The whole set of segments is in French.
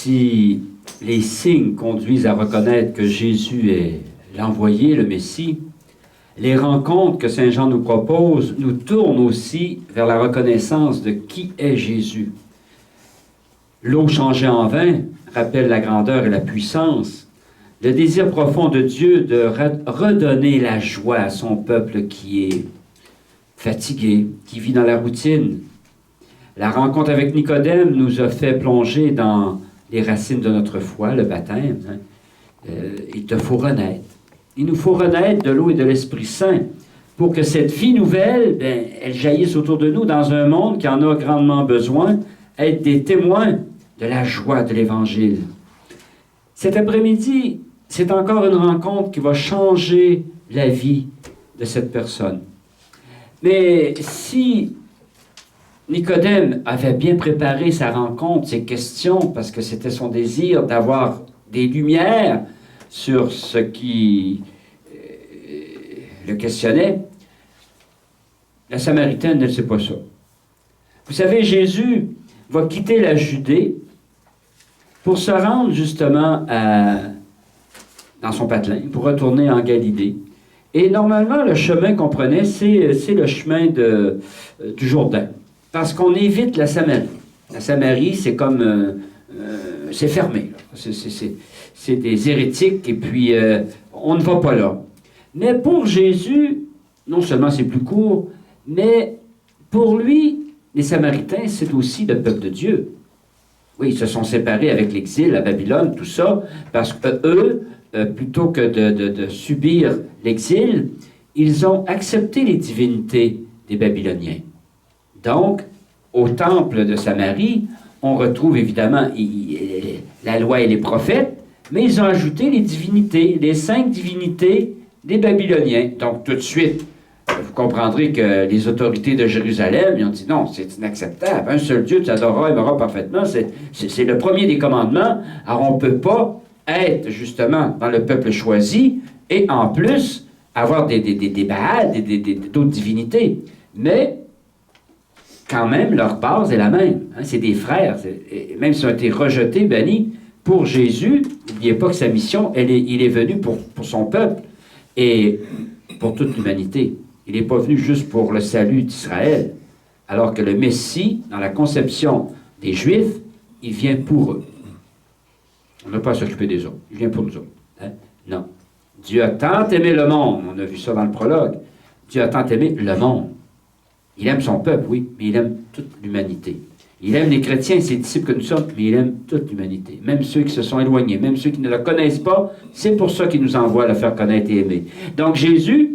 si les signes conduisent à reconnaître que Jésus est l'envoyé, le Messie, les rencontres que Saint Jean nous propose nous tournent aussi vers la reconnaissance de qui est Jésus. L'eau changée en vin rappelle la grandeur et la puissance, le désir profond de Dieu de redonner la joie à son peuple qui est fatigué, qui vit dans la routine. La rencontre avec Nicodème nous a fait plonger dans les racines de notre foi, le baptême. Il te faut renaître. Il nous faut renaître de l'eau et de l'Esprit Saint pour que cette vie nouvelle, elle jaillisse autour de nous dans un monde qui en a grandement besoin, être des témoins de la joie de l'Évangile. Cet après-midi, c'est encore une rencontre qui va changer la vie de cette personne. Mais si Nicodème avait bien préparé sa rencontre, ses questions, parce que c'était son désir d'avoir des lumières sur ce qui le questionnait, la Samaritaine ne sait pas ça. Vous savez, Jésus va quitter la Judée pour se rendre justement dans son patelin, pour retourner en Galilée. Et normalement, le chemin qu'on prenait, c'est le chemin du Jourdain. Parce qu'on évite la Samarie. La Samarie, c'est comme... c'est fermé. C'est des hérétiques et puis on ne va pas là. Mais pour Jésus, non seulement c'est plus court, mais pour lui, les Samaritains, c'est aussi le peuple de Dieu. Oui, ils se sont séparés avec l'exil à Babylone, tout ça, parce qu'eux, plutôt que de subir l'exil, ils ont accepté les divinités des Babyloniens. Donc, au temple de Samarie, on retrouve évidemment la loi et les prophètes, mais ils ont ajouté les divinités, les 5 divinités des Babyloniens. Donc, tout de suite, vous comprendrez que les autorités de Jérusalem, ils ont dit non, c'est inacceptable. Un seul Dieu, tu adoreras et aimeras parfaitement. C'est le premier des commandements. Alors, on ne peut pas être justement dans le peuple choisi et en plus avoir des Baals, d'autres divinités. Mais quand même, leur base est la même. Hein? C'est des frères. Même s'ils ont été rejetés, bannis, pour Jésus, n'oubliez pas que sa mission, il est venu pour son peuple et pour toute l'humanité. Il n'est pas venu juste pour le salut d'Israël, alors que le Messie, dans la conception des Juifs, il vient pour eux. On n'a pas à s'occuper des autres. Il vient pour nous autres. Hein? Non. Dieu a tant aimé le monde. On a vu ça dans le prologue. Dieu a tant aimé le monde. Il aime son peuple, oui, mais il aime toute l'humanité. Il aime les chrétiens, ses disciples que nous sommes, mais il aime toute l'humanité. Même ceux qui se sont éloignés, même ceux qui ne le connaissent pas, c'est pour ça qu'il nous envoie à le faire connaître et aimer. Donc Jésus,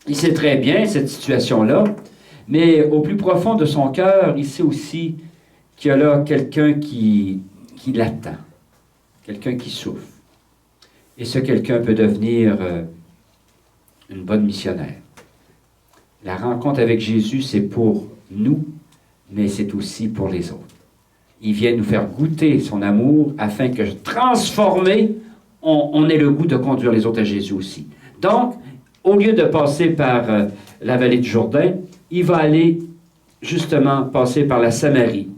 il sait très bien cette situation-là, mais au plus profond de son cœur, il sait aussi qu'il y a là quelqu'un qui l'attend, quelqu'un qui souffre. Et ce quelqu'un peut devenir une bonne missionnaire. La rencontre avec Jésus, c'est pour nous, mais c'est aussi pour les autres. Il vient nous faire goûter son amour afin que, transformés, on ait le goût de conduire les autres à Jésus aussi. Donc, au lieu de passer par la vallée du Jourdain, il va aller justement passer par la Samarie.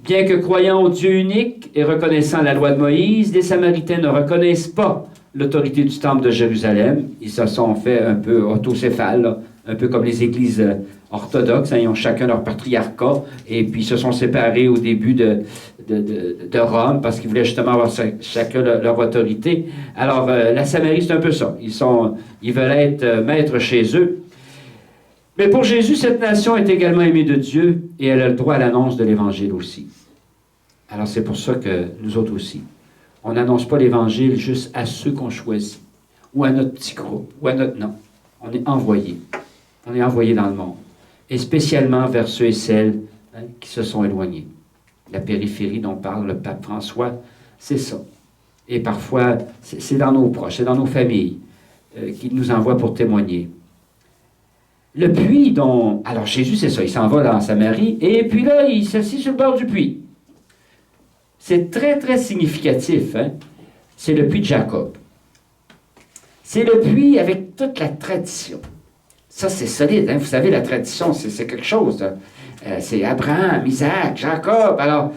Bien que croyant au Dieu unique et reconnaissant la loi de Moïse, les Samaritains ne reconnaissent pas l'autorité du temple de Jérusalem. Ils se sont fait un peu autocéphales, là, un peu comme les églises orthodoxes. Hein, ils ont chacun leur patriarcat et puis ils se sont séparés au début de Rome parce qu'ils voulaient justement avoir chacun leur autorité. Alors, la Samarie, c'est un peu ça. Ils veulent être maîtres chez eux. Mais pour Jésus, cette nation est également aimée de Dieu et elle a le droit à l'annonce de l'Évangile aussi. Alors, c'est pour ça que nous autres aussi, on n'annonce pas l'Évangile juste à ceux qu'on choisit ou à notre petit groupe ou à notre... Non, on est envoyé. On est envoyé dans le monde. Et spécialement vers ceux et celles qui se sont éloignés. La périphérie dont parle le pape François, c'est ça. Et parfois, c'est dans nos proches, c'est dans nos familles qu'il nous envoie pour témoigner. Le puits dont... Alors Jésus, c'est ça, il s'en va là en Samarie, et puis là, il s'assit sur le bord du puits. C'est très, très significatif. Hein? C'est le puits de Jacob. C'est le puits avec toute la tradition. Ça, c'est solide. Hein? Vous savez, la tradition, c'est quelque chose. C'est Abraham, Isaac, Jacob. Alors,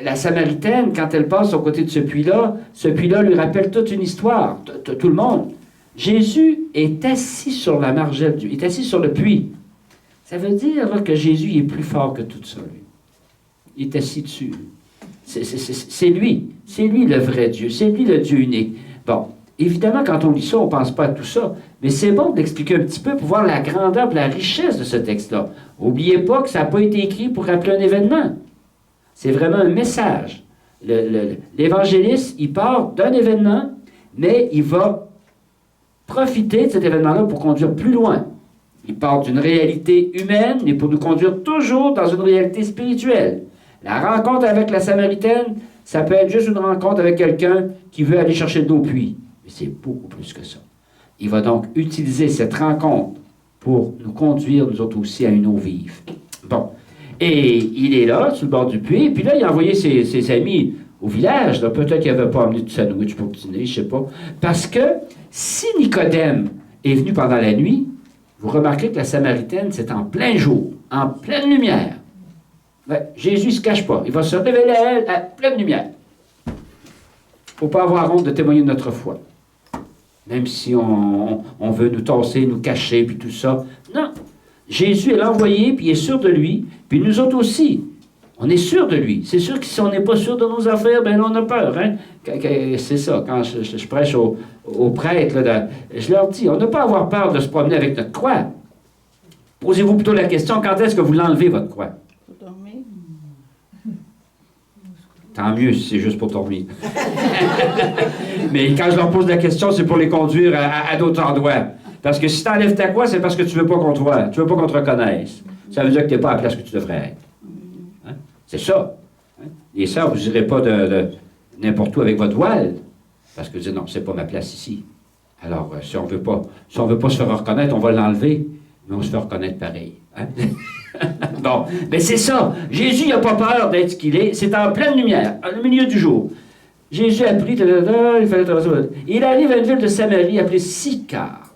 la Samaritaine, quand elle passe aux côtés de ce puits-là lui rappelle toute une histoire, tout le monde. Jésus est assis sur la margelle, il est assis sur le puits. Ça veut dire là, que Jésus est plus fort que tout ça, lui. Il est assis dessus. C'est lui le vrai Dieu, c'est lui le Dieu unique. Bon, évidemment, quand on lit ça, on ne pense pas à tout ça, mais c'est bon d'expliquer un petit peu pour voir la grandeur et la richesse de ce texte-là. N'oubliez pas que ça n'a pas été écrit pour rappeler un événement. C'est vraiment un message. L'évangéliste, il part d'un événement, mais il va profiter de cet événement-là pour conduire plus loin. Il part d'une réalité humaine, mais pour nous conduire toujours dans une réalité spirituelle. La rencontre avec la Samaritaine, ça peut être juste une rencontre avec quelqu'un qui veut aller chercher de l'eau au puits. Mais c'est beaucoup plus que ça. Il va donc utiliser cette rencontre pour nous conduire, nous autres aussi, à une eau vive. Bon. Et il est là, sur le bord du puits, puis là, il a envoyé ses amis au village. Peut-être qu'il n'avait pas amené tout sandwich pour dîner, je ne sais pas. Parce que si Nicodème est venu pendant la nuit, vous remarquerez que la Samaritaine, c'est en plein jour, en pleine lumière. Ouais, Jésus ne se cache pas. Il va se révéler à elle à pleine lumière. Il ne faut pas avoir honte de témoigner de notre foi. Même si on veut nous tasser, nous cacher, puis tout ça. Non. Jésus est l'envoyé, puis il est sûr de lui. Puis nous autres aussi, on est sûr de lui. C'est sûr que si on n'est pas sûr de nos affaires, ben là, on a peur. Hein? C'est ça, quand je prêche aux prêtres, là, je leur dis, on n'a pas à avoir peur de se promener avec notre croix. Posez-vous plutôt la question, quand est-ce que vous l'enlevez, votre croix? Pour dormir. Tant mieux si c'est juste pour dormir. Mais quand je leur pose la question, c'est pour les conduire à d'autres endroits. Parce que si tu enlèves ta croix, c'est parce que tu ne veux pas qu'on te voie. Tu ne veux pas qu'on te reconnaisse. Ça veut dire que tu n'es pas à la place que tu devrais être. Hein? C'est ça. Hein? Les sœurs, vous n'irez pas de n'importe où avec votre voile. Parce que vous dites, non, c'est pas ma place ici. Alors, si on veut pas se faire reconnaître, on va l'enlever. Mais on se fait reconnaître pareil. Hein? Bon, mais c'est ça. Jésus n'a pas peur d'être ce qu'il est. C'est en pleine lumière, au milieu du jour. Jésus a pris, il fallait traverser. Il arrive à une ville de Samarie appelée Sychar,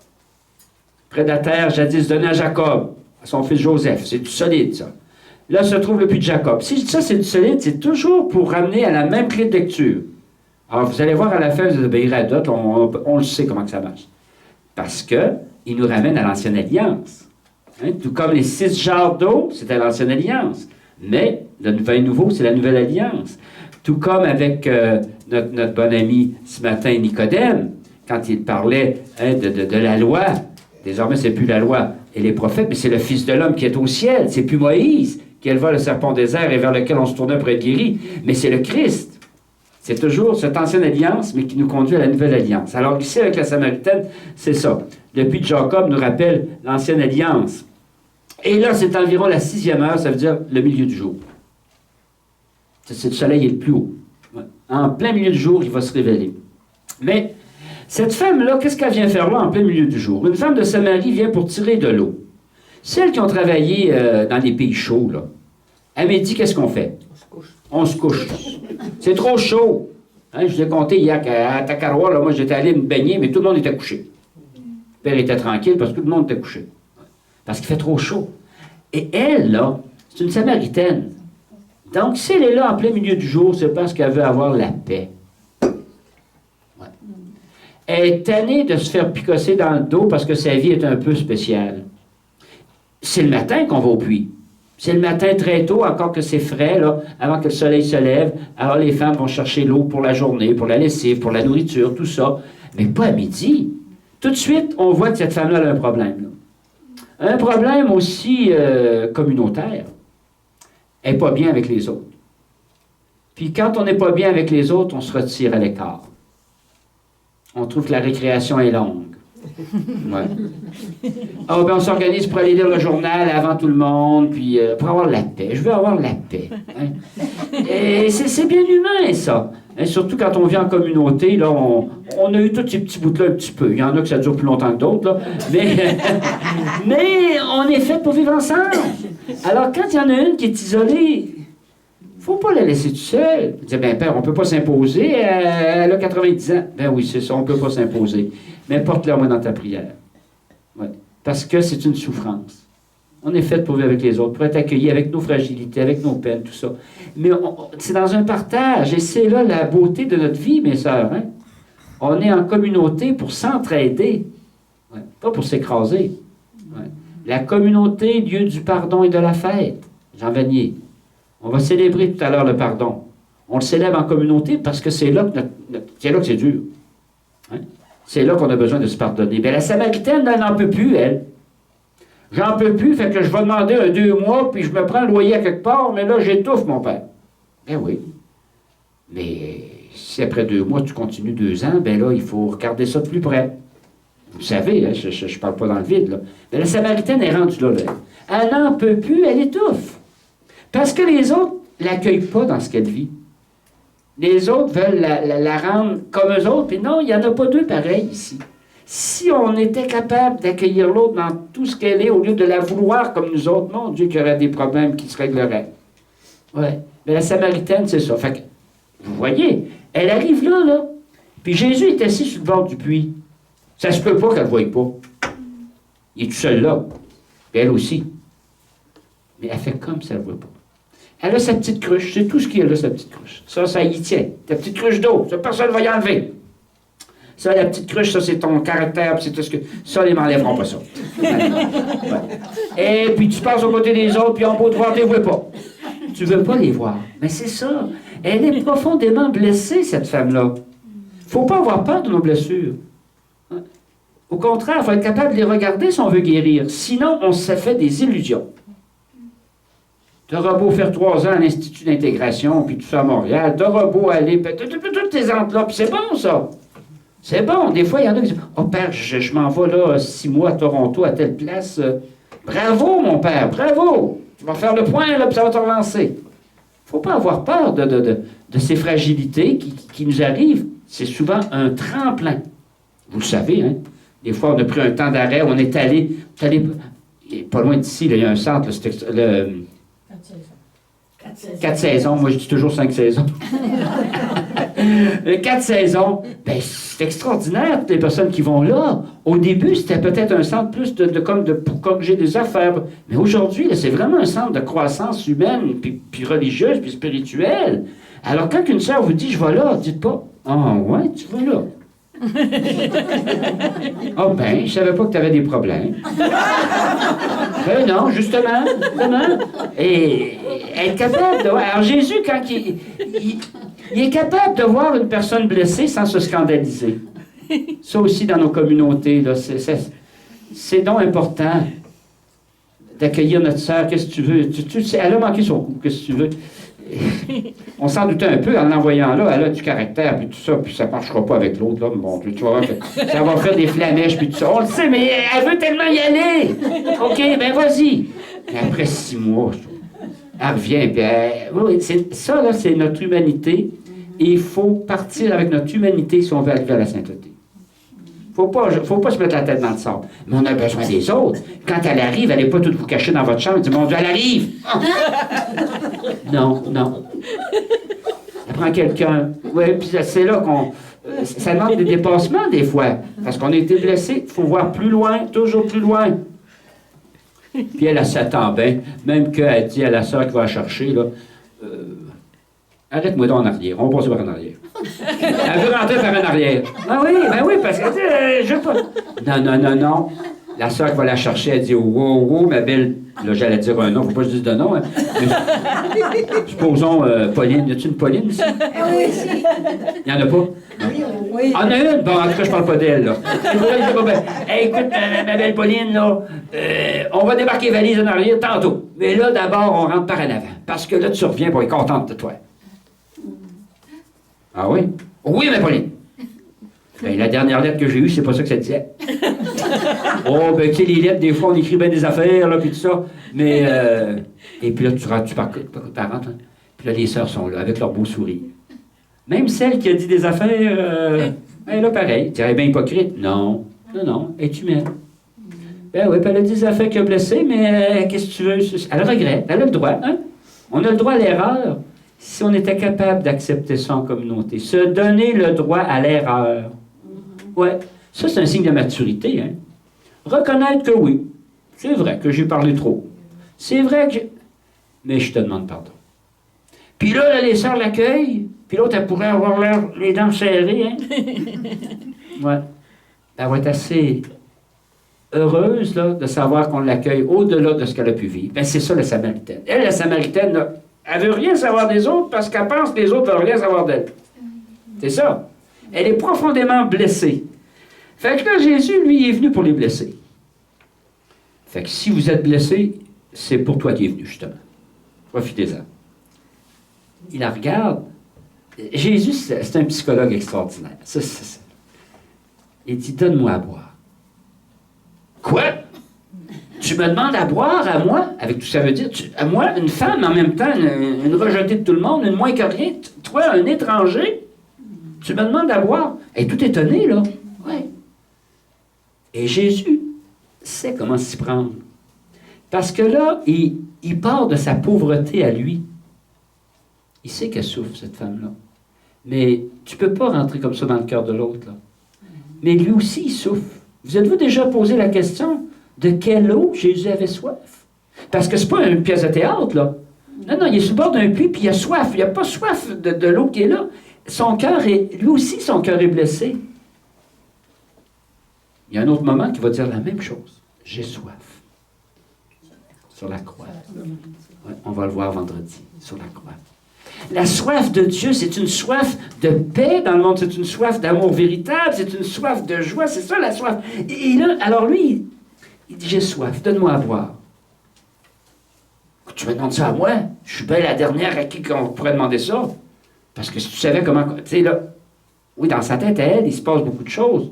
près de la terre jadis donnée à Jacob, à son fils Joseph. C'est du solide, ça. Là se trouve le puits de Jacob. Si je dis ça, c'est du solide, c'est toujours pour ramener à la même clé de lecture. Alors, vous allez voir à la fin, vous obéirez à d'autres, on le sait comment que ça marche. Parce qu'il nous ramène à l'Ancienne Alliance. Hein? Tout comme les 6 jarres d'eau, c'était l'Ancienne Alliance. Mais le vin nouveau, c'est la Nouvelle Alliance. Tout comme avec notre bon ami ce matin, Nicodème, quand il parlait de la loi. Désormais, c'est plus la loi et les prophètes, mais c'est le Fils de l'homme qui est au ciel. C'est plus Moïse qui éleva le serpent des airs et vers lequel on se tournait pour être guéri, mais c'est le Christ. C'est toujours cette ancienne alliance, mais qui nous conduit à la nouvelle alliance. Alors ici, avec la Samaritaine, c'est ça. Le puits de Jacob nous rappelle l'ancienne alliance. Et là, c'est environ la 6e heure, ça veut dire le milieu du jour. C'est le soleil est le plus haut. En plein milieu du jour, il va se révéler. Mais cette femme-là, qu'est-ce qu'elle vient faire là en plein milieu du jour? Une femme de Samarie vient pour tirer de l'eau. Celles qui ont travaillé dans les pays chauds, là, elle m'a dit, qu'est-ce qu'on fait? On se couche. C'est trop chaud. Hein, je vous ai compté hier qu'à Takaroa, là, moi j'étais allé me baigner, mais tout le monde était couché. Le père était tranquille parce que tout le monde était couché. Parce qu'il fait trop chaud. Et elle, là, c'est une Samaritaine. Donc, si elle est là en plein milieu du jour, c'est parce qu'elle veut avoir la paix. Ouais. Elle est tannée de se faire picosser dans le dos parce que sa vie est un peu spéciale. C'est le matin qu'on va au puits. C'est le matin très tôt, encore que c'est frais, là, avant que le soleil se lève. Alors les femmes vont chercher l'eau pour la journée, pour la lessive, pour la nourriture, tout ça. Mais pas à midi. Tout de suite, on voit que cette femme-là a un problème. Là. Un problème aussi communautaire. Elle n'est pas bien avec les autres. Puis quand on n'est pas bien avec les autres, on se retire à l'écart. On trouve que la récréation est longue. Ouais. Ah, ben on s'organise pour aller lire le journal avant tout le monde, puis pour avoir la paix. Je veux avoir la paix. Hein? Et c'est bien humain, ça. Hein, surtout quand on vit en communauté, là, on a eu tous ces petits bouts-là un petit peu. Il y en a que ça dure plus longtemps que d'autres, là. Mais on est fait pour vivre ensemble. Alors, quand il y en a une qui est isolée, il ne faut pas la laisser toute seule. Je dis, ben père, on ne peut pas s'imposer. Elle a 90 ans. Ben oui, c'est ça, on ne peut pas s'imposer. Mais porte-le moi dans ta prière. Ouais. Parce que c'est une souffrance. On est fait pour vivre avec les autres, pour être accueillis avec nos fragilités, avec nos peines, tout ça. Mais c'est dans un partage, et c'est là la beauté de notre vie, mes sœurs. Hein? On est en communauté pour s'entraider, ouais, pas pour s'écraser. Ouais. La communauté, lieu du pardon et de la fête. Jean Vanier. On va célébrer tout à l'heure le pardon. On le célèbre en communauté parce que c'est là que c'est dur. Hein? C'est là qu'on a besoin de se pardonner. Mais la Samaritaine, elle n'en peut plus, elle. J'en peux plus, fait que je vais demander un 2 mois, puis je me prends un loyer à quelque part, mais là, j'étouffe, mon père. Ben oui. Mais si après 2 mois, tu continues 2 ans, ben là, il faut regarder ça de plus près. Vous savez, hein, je ne parle pas dans le vide, là. Mais la Samaritaine est rendue là. Elle n'en peut plus, elle étouffe. Parce que les autres ne l'accueillent pas dans ce qu'elle vit. Les autres veulent la rendre comme eux autres, puis non, il n'y en a pas deux pareils ici. Si on était capable d'accueillir l'autre dans tout ce qu'elle est, au lieu de la vouloir comme nous autres, mon Dieu, qu'il y aurait des problèmes qui se régleraient. Ouais. Mais la Samaritaine, c'est ça. Fait que, vous voyez, elle arrive là. Puis Jésus est assis sur le bord du puits. Ça se peut pas qu'elle ne le voie pas. Il est tout seul là. Puis elle aussi. Mais elle fait comme ça, elle ne le voit pas. Elle a sa petite cruche. C'est tout ce qu'il y a là, sa petite cruche. Ça y tient. Ta petite cruche d'eau. Ça, personne ne va y enlever. Ça, la petite cruche, ça, c'est ton caractère, c'est tout ce que... Ça, ils m'enlèveront pas ça. Ouais. Et puis, tu passes aux côtés des autres, puis en beau de voir, tu les vois pas. Tu veux pas les voir. Mais c'est ça. Elle est profondément blessée, cette femme-là. Faut pas avoir peur de nos blessures. Au contraire, il faut être capable de les regarder si on veut guérir. Sinon, on se fait des illusions. Tu auras beau faire 3 ans à l'Institut d'intégration, puis tout ça à Montréal, tu auras beau aller... Toutes tes enveloppes, c'est bon, ça. C'est bon. Des fois, il y en a qui disent « Oh, père, je m'en vais là 6 mois à Toronto, à telle place. Bravo, mon père, bravo! Tu vas faire le point, là, puis ça va te relancer. » Il ne faut pas avoir peur de ces fragilités qui nous arrivent. C'est souvent un tremplin. Vous le savez, hein? Des fois, on a pris un temps d'arrêt, on est allé pas loin d'ici, il y a un centre, là, 4 saisons. Moi, je dis toujours 5 saisons. 4 saisons, ben, c'est extraordinaire, toutes les personnes qui vont là. Au début, c'était peut-être un centre plus pour corriger des affaires. Mais aujourd'hui, c'est vraiment un centre de croissance humaine, puis religieuse, puis spirituelle. Alors, quand une sœur vous dit « Je vais là », dites pas « Ah, ouais, tu vas là ». Ah ben, je savais pas que tu avais des problèmes. Ben non, justement. Et être capable de... Alors Jésus, quand il est capable de voir une personne blessée sans se scandaliser. Ça aussi, dans nos communautés, là, c'est donc important d'accueillir notre sœur. Qu'est-ce que tu veux? Elle a manqué son coup. Qu'est-ce que tu veux? On s'en doutait un peu en l'envoyant là, elle a du caractère, puis tout ça, puis ça ne marchera pas avec l'autre, là, bon, tu vois, ça va faire des flamèches, puis tout ça. On le sait, mais elle veut tellement y aller! OK, ben vas-y! Et après 6 mois, elle revient, puis oui, ça, là, c'est notre humanité, et il faut partir avec notre humanité si on veut arriver à la sainteté. Faut pas se mettre la tête dans le sable. Mais on a besoin des autres. Quand elle arrive, elle n'est pas toute vous cachée dans votre chambre et dit « Mon Dieu, elle arrive! Oh. » Non. Elle prend quelqu'un. Oui, puis c'est là qu'on... Ça demande des dépassements, des fois. Parce qu'on a été blessé. Il faut voir plus loin, toujours plus loin. Puis elle s'attend bien. Même qu'elle dit à la sœur qui va la chercher, là... Arrête-moi donc en arrière. On va passer par en arrière. Elle veut rentrer par en arrière. Ah oui, ben oui, parce que je veux pas. Non. La sœur qui va la chercher, elle dit wow, ma belle. Là, j'allais dire un nom, faut pas que je dise de nom. Hein. Supposons Pauline. Y a-t-il une Pauline ici? Oui, si. Il n'y en a pas? Oui. En a une? Bon, en tout cas, je parle pas d'elle, là. Hey, écoute, ma belle Pauline, là, on va débarquer valise en arrière tantôt. Mais là, d'abord, on rentre par en avant. Parce que là, tu reviens pour être contente de toi. Ah oui? Oui, mais Pauline. Ben, la dernière lettre que j'ai eue, c'est pas ça que ça disait. Oh, ben, tu sais, les lettres, des fois, on écrit bien des affaires, là, puis tout ça. Mais, et puis là, tu rentres par rentres, hein? Puis là, les sœurs sont là, avec leur beau sourire. Même celle qui a dit des affaires, elle est là, pareil. Tu dirais bien hypocrite. Non, elle est humaine. Ben oui, puis elle a dit des affaires qui a blessé, mais qu'est-ce que tu veux? Elle regrette, elle a le droit, hein? On a le droit à l'erreur. Si on était capable d'accepter ça en communauté, se donner le droit à l'erreur. Ouais, ça c'est un signe de maturité. Hein? Reconnaître que oui, c'est vrai que j'ai parlé trop. C'est vrai que mais je te demande pardon. Puis là, les sœurs l'accueillent, puis l'autre, elle pourrait avoir les dents serrées, hein? Ouais. Elle va être assez heureuse là, de savoir qu'on l'accueille au-delà de ce qu'elle a pu vivre. Ben, c'est ça, la Samaritaine. Elle, la Samaritaine, là, elle veut rien savoir des autres parce qu'elle pense que les autres ne veulent rien savoir d'elle. C'est ça. Elle est profondément blessée. Fait que là, Jésus, lui, il est venu pour les blesser. Fait que si vous êtes blessé, c'est pour toi qu'il est venu, justement. Profitez-en. Il la regarde. Jésus, c'est un psychologue extraordinaire. Il dit, donne-moi à boire. Quoi? Tu me demandes à boire à moi? Avec tout ça veut dire, à moi, une femme, en même temps, une rejetée de tout le monde, une moins que rien. Toi, un étranger, tu me demandes à boire. Elle est tout étonnée, là. Ouais. Et Jésus sait comment s'y prendre. Parce que là, il part de sa pauvreté à lui. Il sait qu'elle souffre, cette femme-là. Mais tu ne peux pas rentrer comme ça dans le cœur de l'autre, là. Mais lui aussi, il souffre. Vous êtes-vous déjà posé la question de quelle eau Jésus avait soif? Parce que ce n'est pas une pièce de théâtre, là. Non, il est sur le bord d'un puits, puis il a soif. Il n'a pas soif de l'eau qui est là. Son cœur est... Lui aussi, son cœur est blessé. Il y a un autre moment qui va dire la même chose. J'ai soif. Sur la croix. Ouais, on va le voir vendredi, sur la croix. La soif de Dieu, c'est une soif de paix dans le monde, c'est une soif d'amour véritable, c'est une soif de joie, c'est ça la soif. Et là, alors lui, il dit, j'ai soif, donne-moi à boire. Tu me demandes ça à moi? Je suis bien la dernière à qui on pourrait demander ça. Parce que si tu savais comment... Tu sais, là, oui, dans sa tête à elle, il se passe beaucoup de choses.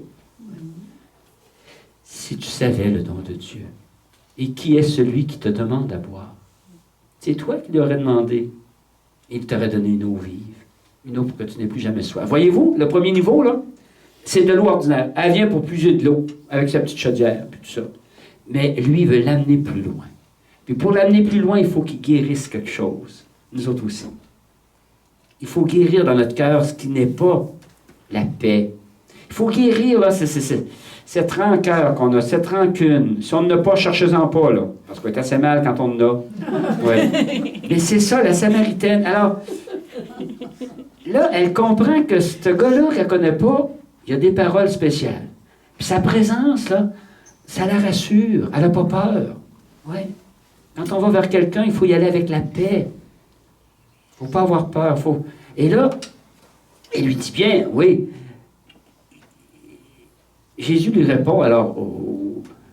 Si tu savais le don de Dieu, et qui est celui qui te demande à boire? C'est toi qui lui aurais demandé. Il t'aurait donné une eau vive, une eau pour que tu n'aies plus jamais soif. Voyez-vous, le premier niveau, là, c'est de l'eau ordinaire. Elle vient pour puiser de l'eau, avec sa petite chaudière, puis tout ça. Mais lui, il veut l'amener plus loin. Puis pour l'amener plus loin, il faut qu'il guérisse quelque chose. Nous autres aussi. Il faut guérir dans notre cœur ce qui n'est pas la paix. Il faut guérir, là, cette rancœur qu'on a, cette rancune. Si on n'a pas, cherchez-en pas, là. Parce qu'on est assez mal quand on en a. Ouais. Mais c'est ça, la Samaritaine. Alors, là, elle comprend que ce gars-là qu'elle ne connaît pas, il y a des paroles spéciales. Puis sa présence, là, ça la rassure. Elle n'a pas peur. Ouais. Quand on va vers quelqu'un, il faut y aller avec la paix. Il ne faut pas avoir peur. Et là, elle lui dit bien, oui. Jésus lui répond alors,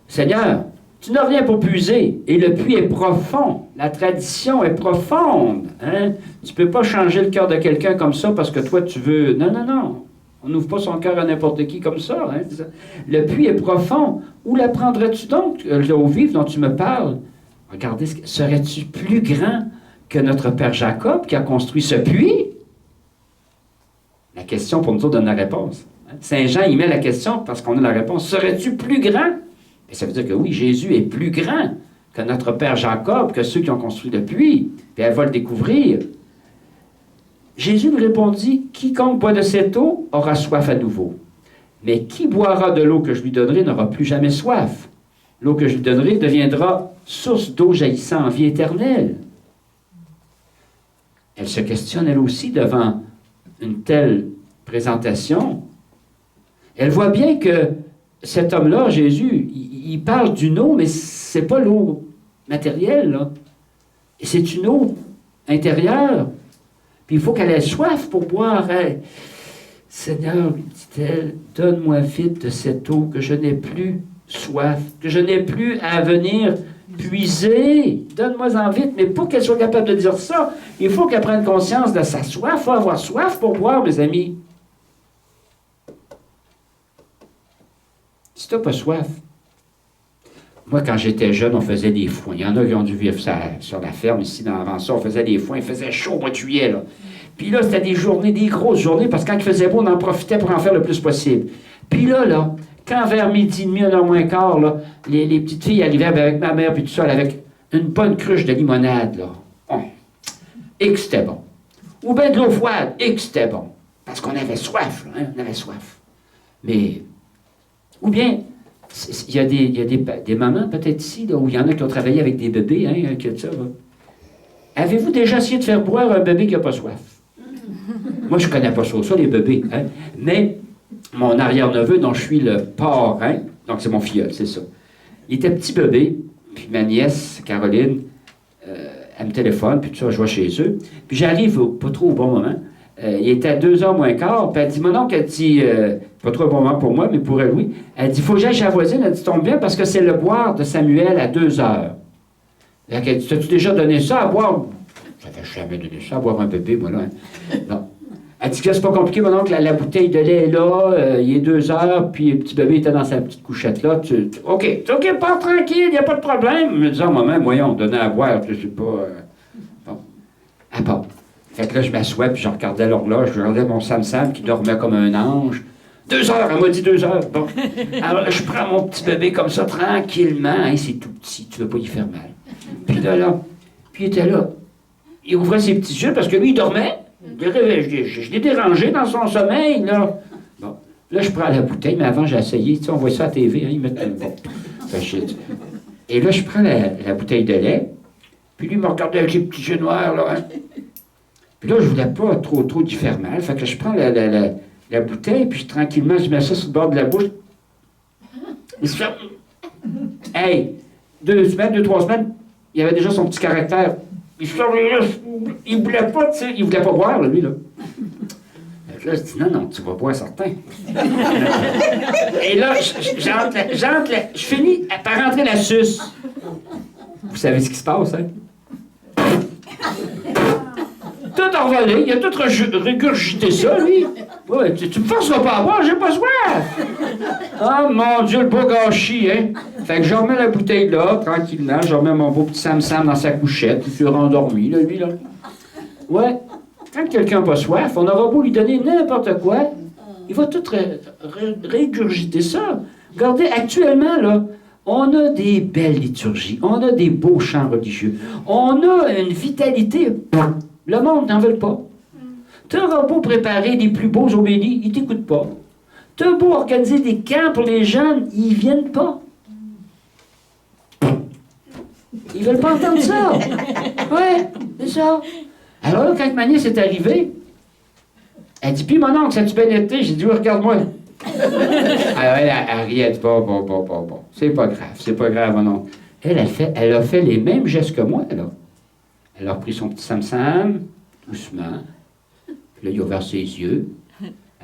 Seigneur, tu n'as rien pour puiser, et le puits est profond, la tradition est profonde. Hein? Tu ne peux pas changer le cœur de quelqu'un comme ça parce que toi tu veux... Non. On n'ouvre pas son cœur à n'importe qui comme ça. Hein? Le puits est profond. Où la prendrais-tu donc, l'eau vive dont tu me parles? Regardez, serais-tu plus grand que notre père Jacob qui a construit ce puits? La question pour nous autres donne la réponse. Saint Jean, il met la question parce qu'on a la réponse. Serais-tu plus grand? Et ça veut dire que oui, Jésus est plus grand que notre père Jacob, que ceux qui ont construit le puits. Puis elle va le découvrir. Jésus lui répondit, quiconque boit de cette eau aura soif à nouveau. Mais qui boira de l'eau que je lui donnerai n'aura plus jamais soif. L'eau que je lui donnerai deviendra source d'eau jaillissant en vie éternelle. Elle se questionne elle aussi devant une telle présentation. Elle voit bien que cet homme-là, Jésus, il parle d'une eau, mais ce n'est pas l'eau matérielle, là. C'est une eau intérieure. Puis il faut qu'elle ait soif pour boire. Hey, Seigneur, lui dit-elle, donne-moi vite de cette eau, que je n'ai plus soif, que je n'ai plus à venir puiser. Donne-moi-en vite. Mais pour qu'elle soit capable de dire ça, il faut qu'elle prenne conscience de sa soif. Il faut avoir soif pour boire, mes amis. Si tu n'as pas soif. Moi, quand j'étais jeune, on faisait des foins. Il y en a qui ont dû vivre ça sur la ferme, ici, avant ça, on faisait des foins. Il faisait chaud au mois de juillet, là. Puis là, c'était des journées, des grosses journées, parce que quand il faisait beau, on en profitait pour en faire le plus possible. Puis là, quand vers midi et demi, 1h moins quart, là, les petites filles arrivaient avec ma mère, puis tout ça, avec une bonne cruche de limonade, là. Oh. Et que c'était bon. Ou bien de l'eau froide, et que c'était bon. Parce qu'on avait soif, là, hein? On avait soif. Mais... Ou bien, Il y a des mamans peut-être ici, là, où il y en a qui ont travaillé avec des bébés, hein, que ça, là. Avez-vous déjà essayé de faire boire un bébé qui n'a pas soif? Moi, je ne connais pas ça, les bébés. Hein? Mais mon arrière-neveu, dont je suis le parrain, donc c'est mon filleul, c'est ça. Il était petit bébé, puis ma nièce, Caroline, elle me téléphone, puis tout ça, je vais chez eux. Puis j'arrive pas trop au bon moment. Il était à 2h moins quart, puis elle dit, mon oncle, elle dit, pas trop au bon moment pour moi, mais pour elle, oui. Elle dit, faut que j'aille chez la voisine, elle dit, tombe bien, parce que c'est le boire de Samuel à 2h. Elle dit, t'as-tu déjà donné ça à boire? J'avais jamais donné ça à boire un bébé, moi, là. Hein? Non. Elle dit que c'est pas compliqué, mon oncle, la bouteille de lait est là, il est 2h, puis le petit bébé était dans sa petite couchette là. OK, pars tranquille, il n'y a pas de problème. Me disant, maman, voyons, donner à boire, je sais pas. Bon. Ah bon. Fait que là, je m'assois, puis je regardais l'horloge, je regardais mon Sam qui dormait comme un ange. 2h, elle m'a dit 2h. Bon. Alors là, je prends mon petit bébé comme ça, tranquillement. Hein, c'est tout petit, tu veux pas y faire mal. Puis là, puis il était là. Il ouvrait ses petits yeux parce que lui, il dormait. Je l'ai dérangé dans son sommeil, là. Bon. Là, je prends la bouteille, mais avant, j'ai essayé. Tu sais, on voit ça à la TV, hein, ils mettent bon. Et là, je prends la bouteille de lait, puis lui, il me regardait avec les petits yeux noirs, là. Hein. Puis là, je voulais pas trop d'y faire mal. Fait que je prends la bouteille, puis tranquillement, je mets ça sur le bord de la bouche. Il se fait... Hey! 2 semaines, 2-3 semaines, il avait déjà son petit caractère. Il voulait pas, tu sais, il voulait pas boire, là, lui, là. Là, je dis, non, tu vas boire certain. Et là, je finis par rentrer la suce. Vous savez ce qui se passe, hein? Tout envolé, il a tout régurgité ça, lui. Ouais, tu me forceras pas à boire, j'ai pas soif. Ah, mon Dieu, le beau gâchis, hein? Fait que je remets la bouteille là, tranquillement, je remets mon beau petit Sam dans sa couchette, il s'est rendormi, là, lui, là. Ouais, quand quelqu'un n'a pas soif, on aura beau lui donner n'importe quoi, il va tout régurgiter ça. Regardez, actuellement, là, on a des belles liturgies, on a des beaux chants religieux, on a une vitalité. Le monde n'en veut pas. T'auras beau préparer les plus beaux homélies, ils t'écoutent pas. T'as beau organiser des camps pour les jeunes, ils viennent pas. Ils veulent pas entendre ça. Ouais, c'est ça. Alors là, quand ma nièce est arrivée, elle dit, puis mon oncle, ça a-tu bien été? J'ai dit, oui, regarde-moi. Alors elle riait, elle dit, bon. C'est pas grave, mon oncle. Elle a fait les mêmes gestes que moi, là. Elle a repris son petit Sam, doucement. Puis là, il a ouvert ses yeux.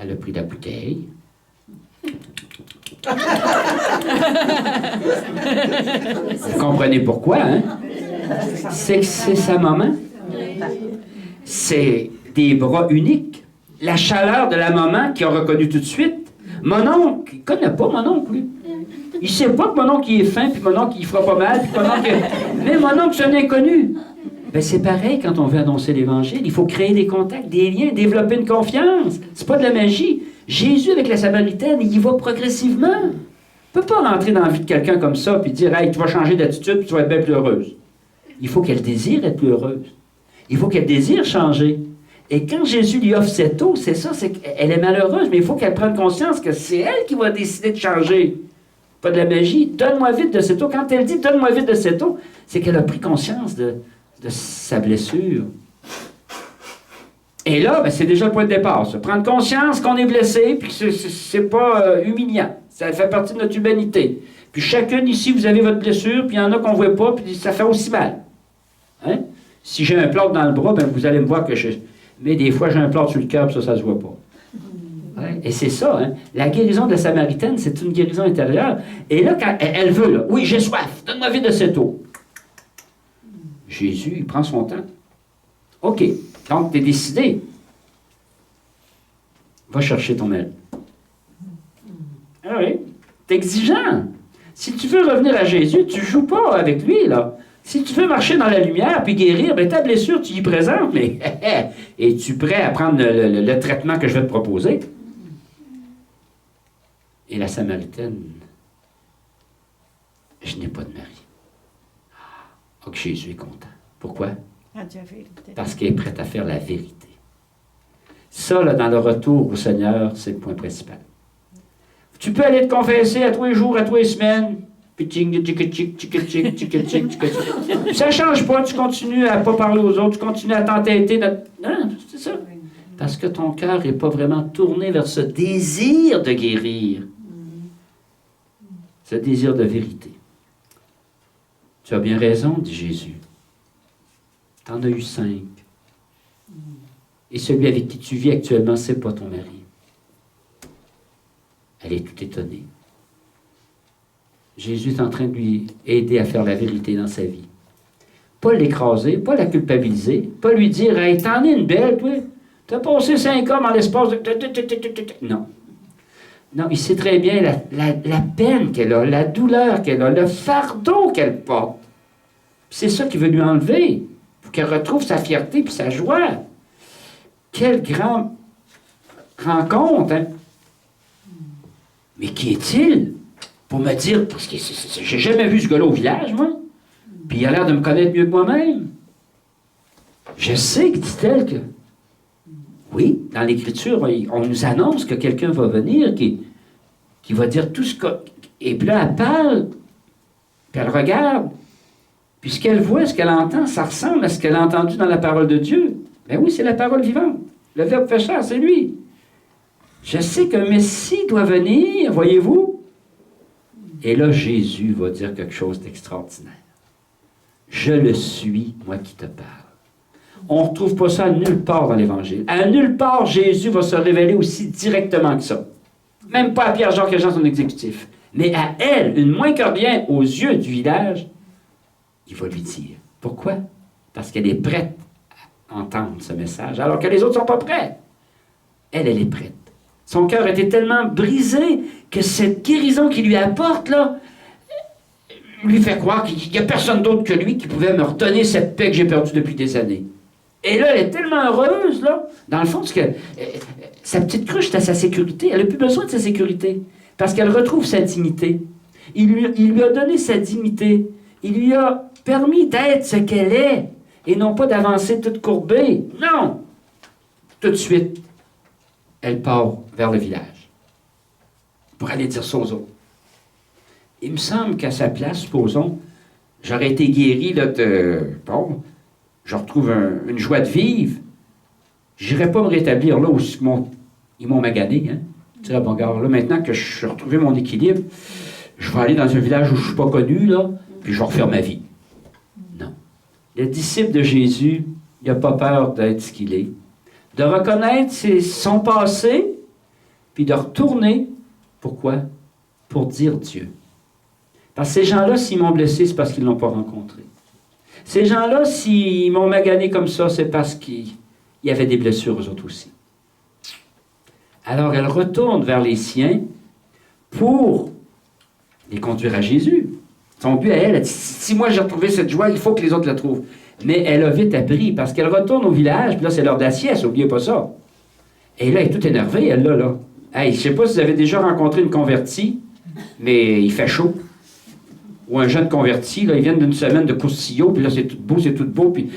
Elle a pris la bouteille. Vous comprenez pourquoi, hein? C'est que c'est sa maman. C'est des bras uniques. La chaleur de la maman qui a reconnu tout de suite. Mon oncle, il ne connaît pas mon oncle, lui. Il ne sait pas que mon oncle il est fin, puis mon oncle il fera pas mal, puis mon oncle... Mais mon oncle, c'est un inconnu. Ben, c'est pareil quand on veut annoncer l'Évangile. Il faut créer des contacts, des liens, développer une confiance. C'est pas de la magie. Jésus, avec la Samaritaine, il y va progressivement. On ne peut pas rentrer dans la vie de quelqu'un comme ça puis dire « Hey, tu vas changer d'attitude puis tu vas être bien plus heureuse. » Il faut qu'elle désire être plus heureuse. Il faut qu'elle désire changer. Et quand Jésus lui offre cette eau, c'est ça, c'est qu'elle est malheureuse, mais il faut qu'elle prenne conscience que c'est elle qui va décider de changer. Pas de la magie. Donne-moi vite de cette eau. Quand elle dit « Donne-moi vite de cette eau », c'est qu'elle a pris conscience de sa blessure. Et là, ben, c'est déjà le point de départ. Ça. Prendre conscience qu'on est blessé, puis que c'est pas humiliant. Ça fait partie de notre humanité. Puis chacune ici, vous avez votre blessure, puis il y en a qu'on ne voit pas, puis ça fait aussi mal. Hein? Si j'ai un plâtre dans le bras, ben, vous allez me voir que je... Mais des fois, j'ai un plâtre sur le cœur, puis ça ne se voit pas. Ouais? Et c'est ça, hein? La guérison de la Samaritaine, c'est une guérison intérieure. Et là, quand elle veut, là, oui, j'ai soif, donne-moi vite de cette eau. Jésus, il prend son temps. OK, donc tu es décidé. Va chercher ton aide. Ah oui, t'es exigeant. Si tu veux revenir à Jésus, tu ne joues pas avec lui, là. Si tu veux marcher dans la lumière puis guérir, bien, ta blessure, tu y présentes, mais es-tu prêt à prendre le traitement que je vais te proposer? Et la Samaritaine, je n'ai pas de mari. Oh, que Jésus est content. Pourquoi? Parce qu'elle est prête à faire la vérité. Ça, là, dans le retour au Seigneur, c'est le point principal. Tu peux aller te confesser à tous les jours, à tous les semaines. Ça ne change pas, tu continues à ne pas parler aux autres, tu continues à t'entêter. Non, c'est ça. Parce que ton cœur n'est pas vraiment tourné vers ce désir de guérir. Ce désir de vérité. Tu as bien raison, dit Jésus. Tu en as eu 5. Et celui avec qui tu vis actuellement, ce n'est pas ton mari. Elle est tout étonnée. Jésus est en train de lui aider à faire la vérité dans sa vie. Pas l'écraser, pas la culpabiliser, pas lui dire « Hey, t'en es une belle, toi. T'as passé 5 ans en l'espace de... » Non. Non, il sait très bien la peine qu'elle a, la douleur qu'elle a, le fardeau qu'elle porte. C'est ça qu'il veut lui enlever, pour qu'elle retrouve sa fierté et sa joie. Quelle grande rencontre, hein? Mais qui est-il? Pour me dire, parce que j'ai jamais vu ce gars-là au village, moi. Puis il a l'air de me connaître mieux que moi-même. Je sais, dit-elle, que... Oui, dans l'Écriture, on nous annonce que quelqu'un va venir qui va dire tout ce que... Et puis là, elle parle, puis elle regarde. Puis ce qu'elle voit, ce qu'elle entend, ça ressemble à ce qu'elle a entendu dans la parole de Dieu. Ben oui, c'est la parole vivante. Le Verbe fait chair, c'est lui. Je sais qu'un Messie doit venir, voyez-vous. Et là, Jésus va dire quelque chose d'extraordinaire. Je le suis, moi qui te parle. On ne retrouve pas ça nulle part dans l'Évangile. À nulle part, Jésus va se révéler aussi directement que ça. Même pas à Pierre, Jacques et Jean, son exécutif. Mais à elle, une moins que rien, aux yeux du village, il va lui dire. Pourquoi? Parce qu'elle est prête à entendre ce message, alors que les autres ne sont pas prêts. Elle est prête. Son cœur était tellement brisé que cette guérison qu'il lui apporte, là, lui fait croire qu'il n'y a personne d'autre que lui qui pouvait me redonner cette paix que j'ai perdue depuis des années. Et là, elle est tellement heureuse, là, dans le fond, parce que sa petite cruche est à sa sécurité. Elle n'a plus besoin de sa sécurité, parce qu'elle retrouve sa dignité. Il lui a donné sa dignité. Il lui a permis d'être ce qu'elle est, et non pas d'avancer toute courbée. Non! Tout de suite, elle part vers le village pour aller dire ça aux autres. Il me semble qu'à sa place, supposons, j'aurais été guéri là, bon, je retrouve une joie de vivre. Je n'irais pas me rétablir là où ils m'ont magané. Hein? Je dirais, bon, regarde, là, maintenant que je suis retrouvé mon équilibre, je vais aller dans un village où je ne suis pas connu, là, puis je vais refaire ma vie. Non. Le disciple de Jésus, il n'a pas peur d'être ce qu'il est, de reconnaître son passé, puis de retourner. Pourquoi? Pour dire Dieu. Parce que ces gens-là, s'ils m'ont blessé, c'est parce qu'ils ne l'ont pas rencontré. Ces gens-là, s'ils m'ont magané comme ça, c'est parce qu'il y avait des blessures aux autres aussi. Alors, elle retourne vers les siens pour les conduire à Jésus. Son but à elle, elle dit, si moi j'ai retrouvé cette joie, il faut que les autres la trouvent. Mais elle a vite appris, parce qu'elle retourne au village, puis là, c'est l'heure de la sieste, n'oubliez pas ça. Et là, elle est toute énervée, elle, là. Hey, je ne sais pas si vous avez déjà rencontré une convertie, mais il fait chaud. Ou un jeune converti, là, ils viennent d'une semaine de Courcillot, puis là, c'est tout beau. Puis,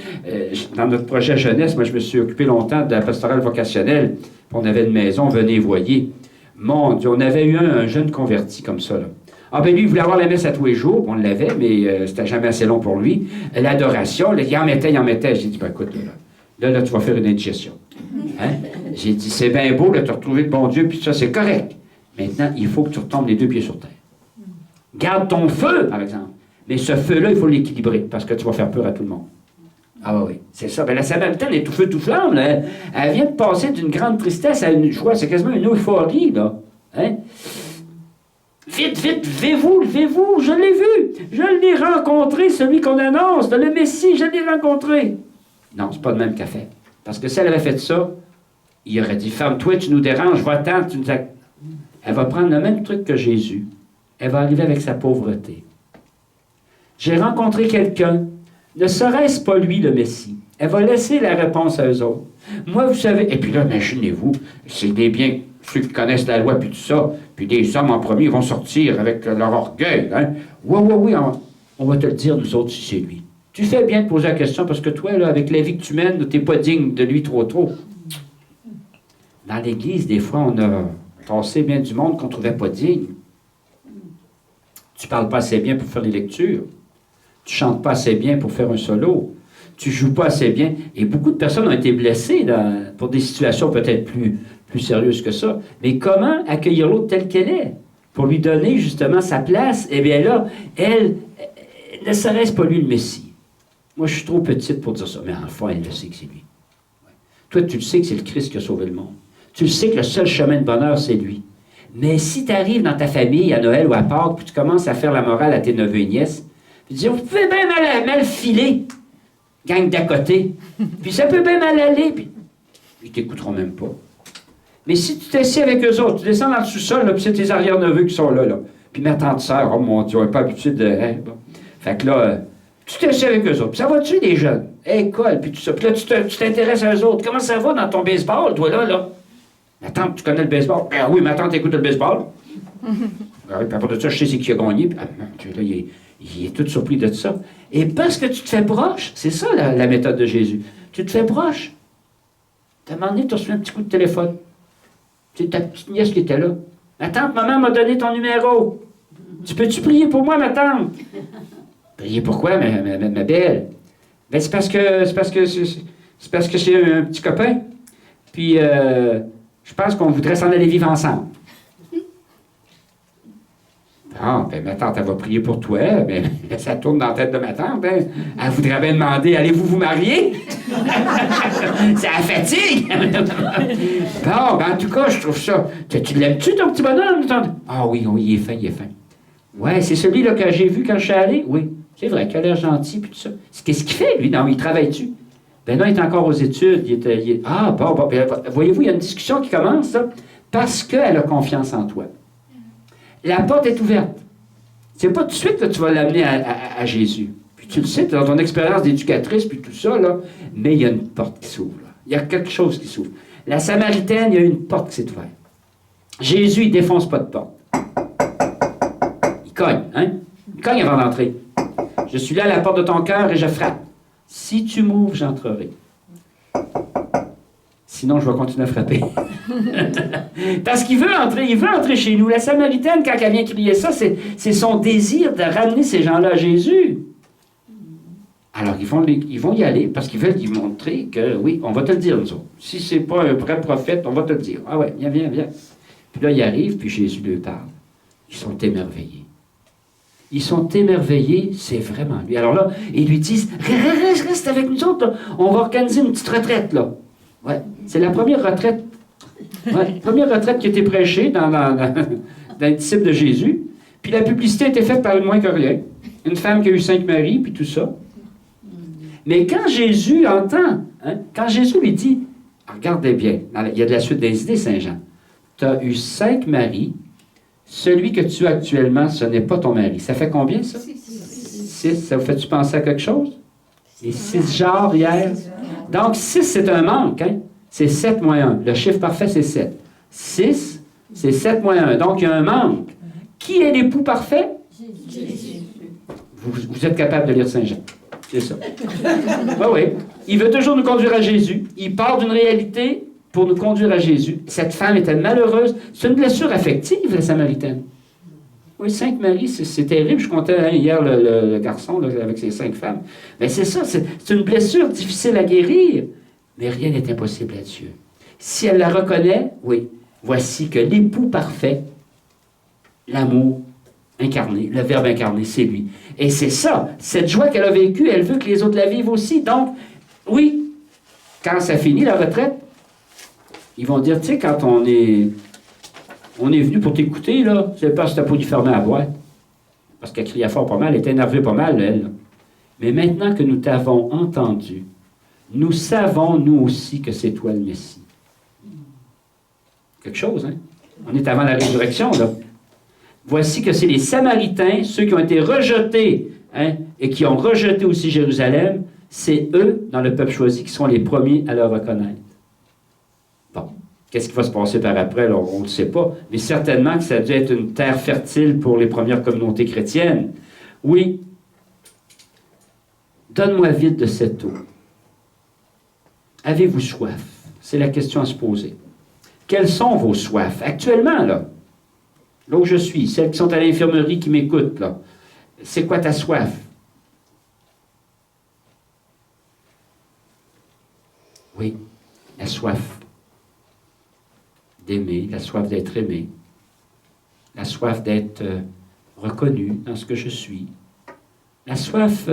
dans notre projet jeunesse, moi, je me suis occupé longtemps de la pastorale vocationnelle. Puis on avait une maison, venez, voyez. Mon Dieu, on avait eu un jeune converti comme ça, là. Ah ben lui, il voulait avoir la messe à tous les jours, on l'avait, mais c'était jamais assez long pour lui. L'adoration, là, il en mettait. J'ai dit, ben écoute, là, tu vas faire une indigestion. Hein? J'ai dit, c'est bien beau, là, tu as retrouvé le bon Dieu, puis ça, c'est correct. Maintenant, il faut que tu retombes les 2 pieds sur terre. Garde ton feu, par exemple. Mais ce feu-là, il faut l'équilibrer, parce que tu vas faire peur à tout le monde. Ah oui, c'est ça. Ben, la Samaritaine, elle est tout feu, tout flamme. Là. Elle vient de passer d'une grande tristesse à une joie. C'est quasiment une euphorie, là. Hein? Vite, levez-vous, je l'ai vu. Je l'ai rencontré, celui qu'on annonce, le Messie, je l'ai rencontré. Non, c'est pas le même qu'elle fait. Parce que si elle avait fait ça, il aurait dit, ferme-toi, tu nous déranges, va-t'en, tu nous... Elle va prendre le même truc que Jésus. Elle va arriver avec sa pauvreté. J'ai rencontré quelqu'un, ne serait-ce pas lui le Messie. Elle va laisser la réponse à eux autres. Moi, vous savez, et puis là, imaginez-vous, c'est des biens, ceux qui connaissent la loi, puis tout ça, puis des hommes en premier vont sortir avec leur orgueil. Hein? Oui, on va te le dire, nous autres, si c'est lui. Tu fais bien de poser la question, parce que toi, là, avec la vie que tu mènes, tu n'es pas digne de lui trop. Dans l'Église, des fois, on a tassé bien du monde qu'on ne trouvait pas digne. Tu ne parles pas assez bien pour faire les lectures. Tu ne chantes pas assez bien pour faire un solo. Tu ne joues pas assez bien. Et beaucoup de personnes ont été blessées pour des situations peut-être plus sérieuses que ça. Mais comment accueillir l'autre telle qu'elle est? Pour lui donner justement sa place? Eh bien là, elle ne serait-ce pas lui le Messie? Moi, je suis trop petite pour dire ça. Mais enfin, elle le sait que c'est lui. Toi, tu le sais que c'est le Christ qui a sauvé le monde. Tu le sais que le seul chemin de bonheur, c'est lui. Mais si tu arrives dans ta famille à Noël ou à Pâques, puis tu commences à faire la morale à tes neveux et nièces, puis tu dis, vous pouvez bien mal filer, gang d'à côté, puis ça peut bien mal aller, puis ils t'écouteront même pas. Mais si tu t'assieds avec eux autres, tu descends dans le sous-sol, là, puis c'est tes arrière-neveux qui sont là. Puis ma tante sœur, oh mon Dieu, on n'est pas habitué de... Hein, bon. Fait que là, tu t'assieds avec eux autres, puis ça va-tu les jeunes? École, puis tout ça. Puis là, tu t'intéresses à eux autres. Comment ça va dans ton baseball, toi, là? Ma tante, tu connais le baseball? Ben oui, ma tante écoute le baseball. Ah oui, puis après de ça, je sais c'est qui a gagné. Puis, là, il est tout surpris de ça. Et parce que tu te fais proche, c'est ça la méthode de Jésus. Tu te fais proche. À un moment donné, tu as reçu un petit coup de téléphone. C'est ta petite nièce qui était là. Ma tante, maman m'a donné ton numéro. Tu peux-tu prier pour moi, ma tante? Prier pourquoi, ma belle? Ben, c'est parce que c'est un petit copain. Puis, je pense qu'on voudrait s'en aller vivre ensemble. Ah, ben ma tante, elle va prier pour toi. Ben, ça tourne dans la tête de ma tante. Hein. Elle voudrait bien demander, allez-vous vous marier? Ça la fatigue! Bon, ben, en tout cas, je trouve ça... Tu l'aimes-tu, ton petit bonhomme? Ah oui, il est fin, il est fin. Ouais, c'est celui-là que j'ai vu quand je suis allé? Oui. C'est vrai qu'il a l'air gentil, puis tout ça. Qu'est-ce qu'il fait, lui? Non, il travaille-tu? Ben non, il est encore aux études. Ah, bon. Voyez-vous, il y a une discussion qui commence, là, parce qu'elle a confiance en toi. La porte est ouverte. C'est pas tout de suite que tu vas l'amener à Jésus. Puis tu le sais, dans ton expérience d'éducatrice, puis tout ça, là, mais il y a une porte qui s'ouvre. Là. Il y a quelque chose qui s'ouvre. La Samaritaine, il y a une porte qui s'est ouverte. Jésus, il ne défonce pas de porte. Il cogne, hein? Il cogne avant d'entrer. Je suis là à la porte de ton cœur et je frappe. Si tu m'ouvres, j'entrerai. Sinon, je vais continuer à frapper. Parce qu'il veut entrer chez nous. La Samaritaine, quand elle vient crier ça, c'est son désir de ramener ces gens-là à Jésus. Alors, ils vont y aller parce qu'ils veulent lui montrer que, oui, on va te le dire, nous autres. Si c'est pas un vrai prophète, on va te le dire. Ah ouais, viens. Puis là, ils arrivent, puis Jésus leur parle. Ils sont émerveillés. Ils sont émerveillés, c'est vraiment lui. Alors là, ils lui disent, reste avec nous autres, là. On va organiser une petite retraite, là. Ouais, c'est la première retraite. Ouais, première retraite qui a été prêchée dans les disciples de Jésus. Puis la publicité a été faite par une moins que rien. Une femme qui a eu 5 maris, puis tout ça. Mais quand Jésus entend, hein, quand Jésus lui dit, regardez bien, il y a de la suite des idées, Saint-Jean. Tu as eu 5 maris, celui que tu as actuellement, ce n'est pas ton mari. Ça fait combien, ça? 6. Ça vous fait-tu penser à quelque chose? Les 6 genres hier? Donc, 6, c'est un manque. Hein? C'est 7 moins 1. Le chiffre parfait, c'est 7. 6, c'est 7 moins 1. Donc, il y a un manque. Qui est l'époux parfait? Jésus. Vous êtes capable de lire Saint-Jean. C'est ça. Oui. Il veut toujours nous conduire à Jésus. Il part d'une réalité pour nous conduire à Jésus. Cette femme était malheureuse. C'est une blessure affective, la Samaritaine. Oui, 5 maris, c'est terrible. Je comptais hier le garçon là, avec ses 5 femmes. Mais c'est ça, c'est une blessure difficile à guérir. Mais rien n'est impossible à Dieu. Si elle la reconnaît, oui, voici que l'époux parfait, l'amour incarné, le Verbe incarné, c'est lui. Et c'est ça, cette joie qu'elle a vécue, elle veut que les autres la vivent aussi. Donc, oui, quand ça finit la retraite, ils vont dire, tu sais, quand on est venu pour t'écouter, là, c'est pas si t'as pas dû fermer la boîte. Parce qu'elle criait fort pas mal, elle était énervée pas mal, elle. Mais maintenant que nous t'avons entendu, nous savons, nous aussi, que c'est toi le Messie. Quelque chose, hein? On est avant la résurrection, là. Voici que c'est les Samaritains, ceux qui ont été rejetés, hein, et qui ont rejeté aussi Jérusalem, c'est eux, dans le peuple choisi, qui sont les premiers à le reconnaître. Bon. Qu'est-ce qui va se passer par après? Là, on ne le sait pas. Mais certainement que ça a dû être une terre fertile pour les premières communautés chrétiennes. Oui. Donne-moi vite de cette eau. Avez-vous soif? C'est la question à se poser. Quelles sont vos soifs? Actuellement, là où je suis, celles qui sont à l'infirmerie qui m'écoutent, là, c'est quoi ta soif? Oui, la soif d'aimer, la soif d'être aimé, la soif d'être reconnu dans ce que je suis. La soif,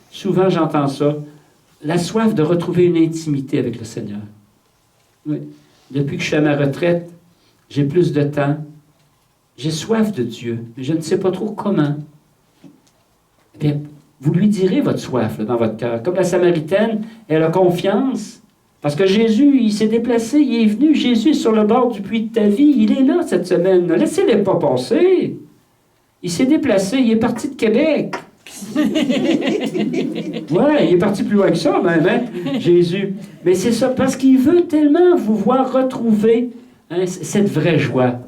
souvent j'entends ça, la soif de retrouver une intimité avec le Seigneur. Oui. Depuis que je suis à ma retraite, j'ai plus de temps. J'ai soif de Dieu, mais je ne sais pas trop comment. Eh bien, vous lui direz votre soif là, dans votre cœur. Comme la Samaritaine, elle a confiance. Parce que Jésus, il s'est déplacé, il est venu. Jésus est sur le bord du puits de ta vie. Il est là cette semaine. Laissez-les pas passer. Il s'est déplacé, il est parti de Québec. Ouais, il est parti plus loin que ça, même, hein, Jésus. Mais c'est ça, parce qu'il veut tellement vous voir retrouver cette vraie joie.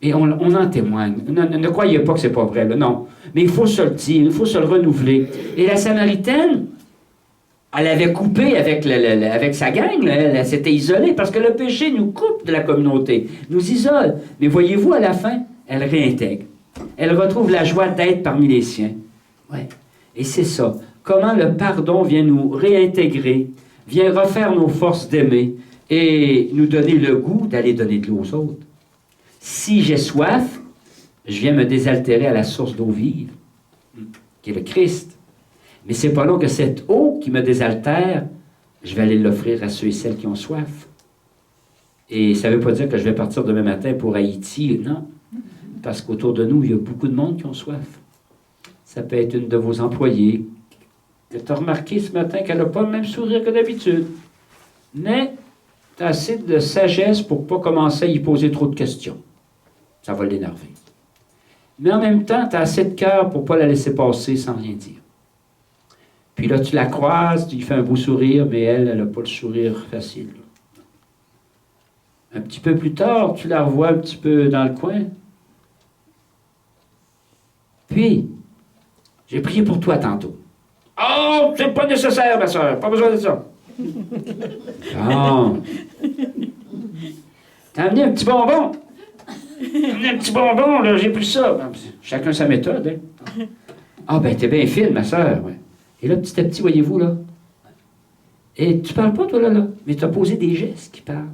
Et on en témoigne. Ne croyez pas que c'est pas vrai, là, non. Mais il faut se le dire, il faut se le renouveler. Et la Samaritaine, elle avait coupé avec sa gang, là, elle s'était isolée, parce que le péché nous coupe de la communauté, nous isole. Mais voyez-vous, à la fin, elle réintègre. Elle retrouve la joie d'être parmi les siens. Ouais. Et c'est ça. Comment le pardon vient nous réintégrer, vient refaire nos forces d'aimer et nous donner le goût d'aller donner de l'eau aux autres. Si j'ai soif, je viens me désaltérer à la source d'eau vive, qui est le Christ. Mais c'est pas long que cette eau qui me désaltère, je vais aller l'offrir à ceux et celles qui ont soif. Et ça ne veut pas dire que je vais partir demain matin pour Haïti, non. Parce qu'autour de nous, il y a beaucoup de monde qui ont soif. Ça peut être une de vos employées. Tu as remarqué ce matin qu'elle n'a pas le même sourire que d'habitude. Mais tu as assez de sagesse pour ne pas commencer à y poser trop de questions. Ça va l'énerver. Mais en même temps, tu as assez de cœur pour ne pas la laisser passer sans rien dire. Puis là, tu la croises, tu lui fais un beau sourire, mais elle n'a pas le sourire facile. Un petit peu plus tard, tu la revois un petit peu dans le coin. Puis, j'ai prié pour toi tantôt. Oh, c'est pas nécessaire, ma soeur, pas besoin de ça. Bon. T'as amené un petit bonbon? T'as amené un petit bonbon, là, j'ai pris ça. Chacun sa méthode, hein. Ah, ben, t'es bien fine, ma soeur, ouais. Et là, petit à petit, voyez-vous, là. Et tu parles pas, toi, là. Mais tu as posé des gestes qui parlent.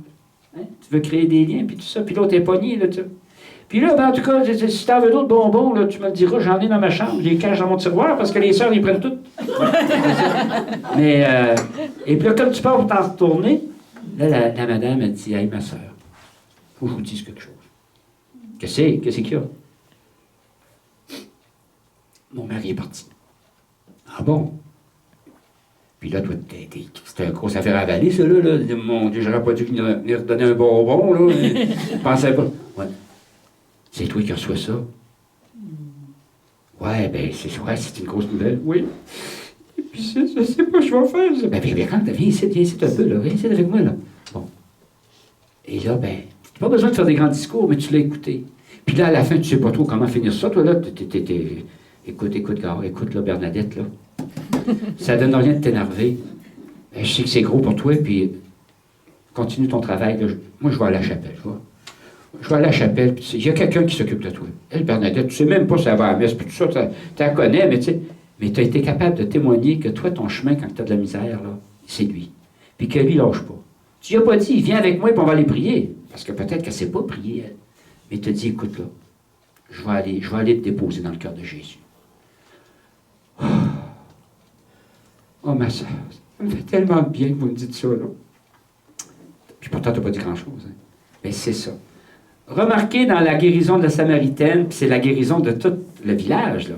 Hein? Tu veux créer des liens, puis tout ça. Puis l'autre est pogné, là, tu sais. Puis là, ben, en tout cas, si t'en veux d'autres bonbons, là, tu me le diras, j'en ai dans ma chambre, je les cache dans mon tiroir, parce que les sœurs, ils prennent toutes. Mais, et puis là, comme tu pars pour t'en retourner, là, la madame, elle dit, « Hey, ma sœur, faut que je vous dise quelque chose. » Qu'est-ce qu'il y a? Mon mari est parti. Ah bon? Puis là, toi, c'était une grosse affaire à avaler, ça, là. Mon Dieu, j'aurais pas dû venir donner un bonbon, là. Je pensais pas. Ouais. C'est toi qui reçois ça? Ouais, ben, c'est une grosse nouvelle. Oui. Et puis, je sais pas, je vais faire ça. Ben, quand viens ici un peu, là. Viens ici avec moi, là. Bon. Et là, ben, t'as pas besoin de faire des grands discours, mais tu l'as écouté. Puis là, à la fin, tu sais pas trop comment finir ça, toi, là. Écoute, là, Bernadette, là. Ça donne rien de t'énerver. Ben, je sais que c'est gros pour toi, puis continue ton travail. Là. Moi, je vais à la chapelle, Je vais à la chapelle, puis il y a quelqu'un qui s'occupe de toi. Elle, Bernadette, tu sais même pas si elle va à la messe, puis tout ça, tu la connais, mais tu sais, mais tu as été capable de témoigner que toi, ton chemin, quand tu as de la misère, là, c'est lui. Puis que lui, lâche pas. Tu lui as pas dit, viens avec moi, puis on va aller prier. Parce que peut-être qu'elle ne sait pas prier, elle. Mais tu as dit, écoute, là, je vais aller te déposer dans le cœur de Jésus. Oh, ma soeur, ça me fait tellement de bien que vous me dites ça, là. Puis pourtant, tu n'as pas dit grand-chose. Hein. Mais c'est ça. Remarquez dans la guérison de la Samaritaine, puis c'est la guérison de tout le village, là.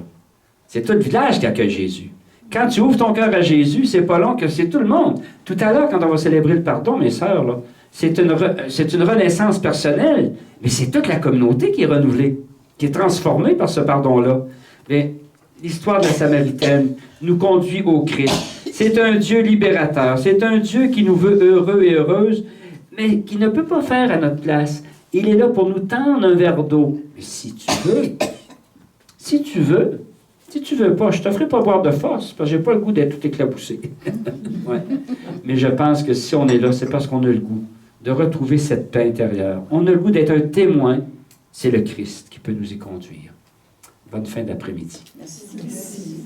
C'est tout le village qui accueille Jésus. Quand tu ouvres ton cœur à Jésus, c'est pas long que c'est tout le monde. Tout à l'heure, quand on va célébrer le pardon, mes sœurs, là, c'est une renaissance personnelle, mais c'est toute la communauté qui est renouvelée, qui est transformée par ce pardon-là. Mais l'histoire de la Samaritaine nous conduit au Christ. C'est un Dieu libérateur. C'est un Dieu qui nous veut heureux et heureuses, mais qui ne peut pas faire à notre place. Il est là pour nous tendre un verre d'eau. Mais si tu veux pas, je te ferai pas boire de force, parce que j'ai pas le goût d'être tout éclaboussé. Ouais. Mais je pense que si on est là, c'est parce qu'on a le goût de retrouver cette paix intérieure. On a le goût d'être un témoin. C'est le Christ qui peut nous y conduire. Bonne fin d'après-midi. Merci.